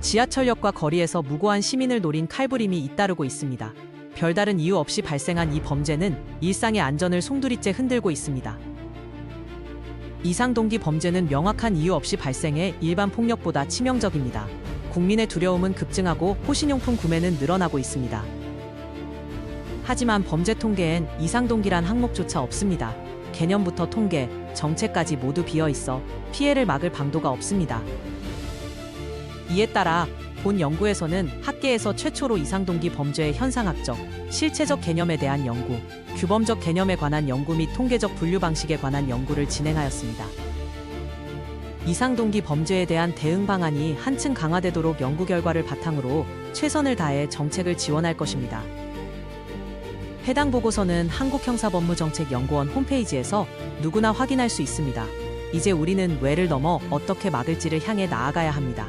지하철역과 거리에서 무고한 시민을 노린 칼부림이 잇따르고 있습니다. 별다른 이유 없이 발생한 이 범죄는 일상의 안전을 송두리째 흔들고 있습니다. 이상동기 범죄는 명확한 이유 없이 발생해 일반 폭력보다 치명적입니다. 국민의 두려움은 급증하고 호신용품 구매는 늘어나고 있습니다. 하지만 범죄 통계엔 이상동기란 항목조차 없습니다. 개념부터 통계, 정책까지 모두 비어있어 피해를 막을 방도가 없습니다. 이에 따라 본 연구에서는 학계에서 최초로 이상동기 범죄의 현상학적, 실체적 개념에 대한 연구, 규범적 개념에 관한 연구 및 통계적 분류 방식에 관한 연구를 진행하였습니다. 이상동기 범죄에 대한 대응 방안이 한층 강화되도록 연구 결과를 바탕으로 최선을 다해 정책을 지원할 것입니다. 해당 보고서는 한국형사법무정책연구원 홈페이지에서 누구나 확인할 수 있습니다. 이제 우리는 왜를 넘어 어떻게 막을지를 향해 나아가야 합니다.